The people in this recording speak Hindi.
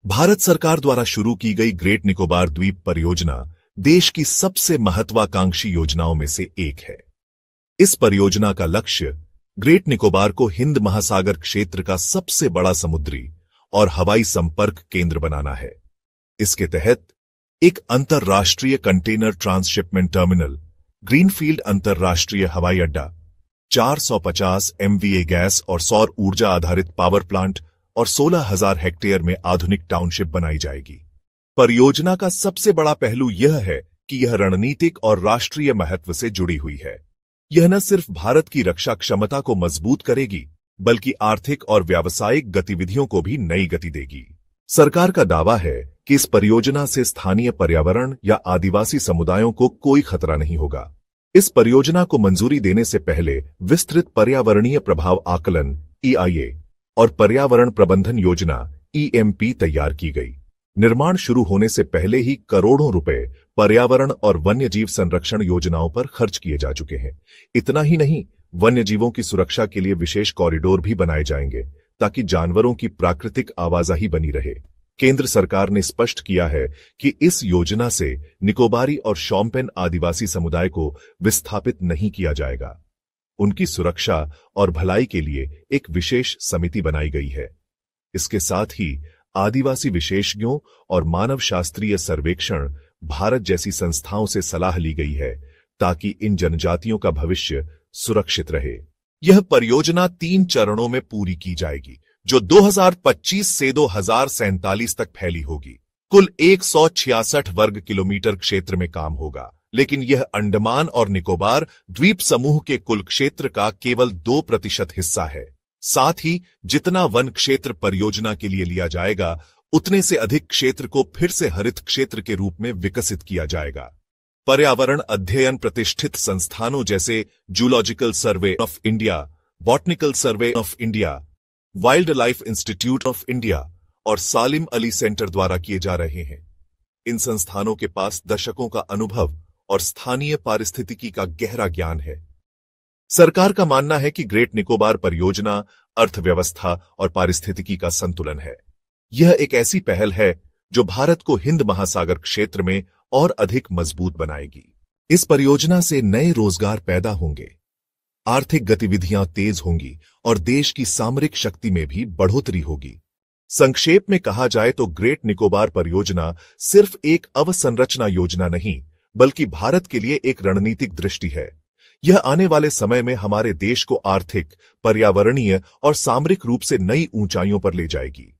भारत सरकार द्वारा शुरू की गई ग्रेट निकोबार द्वीप परियोजना देश की सबसे महत्वाकांक्षी योजनाओं में से एक है। इस परियोजना का लक्ष्य ग्रेट निकोबार को हिंद महासागर क्षेत्र का सबसे बड़ा समुद्री और हवाई संपर्क केंद्र बनाना है। इसके तहत एक अंतर्राष्ट्रीय कंटेनर ट्रांसशिपमेंट टर्मिनल, ग्रीनफील्ड अंतर्राष्ट्रीय हवाई अड्डा, 450 MVA गैस और सौर ऊर्जा आधारित पावर प्लांट और 16,000 हेक्टेयर में आधुनिक टाउनशिप बनाई जाएगी। परियोजना का सबसे बड़ा पहलू यह है कि यह रणनीतिक और राष्ट्रीय महत्व से जुड़ी हुई है। यह न सिर्फ भारत की रक्षा क्षमता को मजबूत करेगी, बल्कि आर्थिक और व्यावसायिक गतिविधियों को भी नई गति देगी। सरकार का दावा है कि इस परियोजना से स्थानीय पर्यावरण या आदिवासी समुदायों को कोई खतरा नहीं होगा। इस परियोजना को मंजूरी देने से पहले विस्तृत पर्यावरणीय प्रभाव आकलन EIA और पर्यावरण प्रबंधन योजना EMP तैयार की गई। निर्माण शुरू होने से पहले ही करोड़ों रुपए पर्यावरण और वन्यजीव संरक्षण योजनाओं पर खर्च किए जा चुके हैं। इतना ही नहीं, वन्यजीवों की सुरक्षा के लिए विशेष कॉरिडोर भी बनाए जाएंगे ताकि जानवरों की प्राकृतिक आवाजाही बनी रहे। केंद्र सरकार ने स्पष्ट किया है कि इस योजना से निकोबारी और शोम्पेन आदिवासी समुदाय को विस्थापित नहीं किया जाएगा। उनकी सुरक्षा और भलाई के लिए एक विशेष समिति बनाई गई है। इसके साथ ही आदिवासी विशेषज्ञों और मानव शास्त्रीय सर्वेक्षण भारत जैसी संस्थाओं से सलाह ली गई है ताकि इन जनजातियों का भविष्य सुरक्षित रहे। यह परियोजना 3 चरणों में पूरी की जाएगी, जो 2025 से 2047 तक फैली होगी। कुल 166 वर्ग किलोमीटर क्षेत्र में काम होगा, लेकिन यह अंडमान और निकोबार द्वीप समूह के कुल क्षेत्र का केवल 2% हिस्सा है। साथ ही जितना वन क्षेत्र परियोजना के लिए लिया जाएगा, उतने से अधिक क्षेत्र को फिर से हरित क्षेत्र के रूप में विकसित किया जाएगा। पर्यावरण अध्ययन प्रतिष्ठित संस्थानों जैसे zoological survey of India, botanical survey of India, wild life institute of India और सालिम अली सेंटर द्वारा किए जा रहे हैं। इन संस्थानों के पास दशकों का अनुभव और स्थानीय पारिस्थितिकी का गहरा ज्ञान है। सरकार का मानना है कि ग्रेट निकोबार परियोजना अर्थव्यवस्था और पारिस्थितिकी का संतुलन है। यह एक ऐसी पहल है जो भारत को हिंद महासागर क्षेत्र में और अधिक मजबूत बनाएगी। इस परियोजना से नए रोजगार पैदा होंगे, आर्थिक गतिविधियां तेज होंगी और देश की सामरिक शक्ति में भी बढ़ोतरी होगी। संक्षेप में कहा जाए तो ग्रेट निकोबार परियोजना सिर्फ एक अवसंरचना योजना नहीं, बल्कि भारत के लिए एक रणनीतिक दृष्टि है। यह आने वाले समय में हमारे देश को आर्थिक, पर्यावरणीय और सामरिक रूप से नई ऊंचाइयों पर ले जाएगी।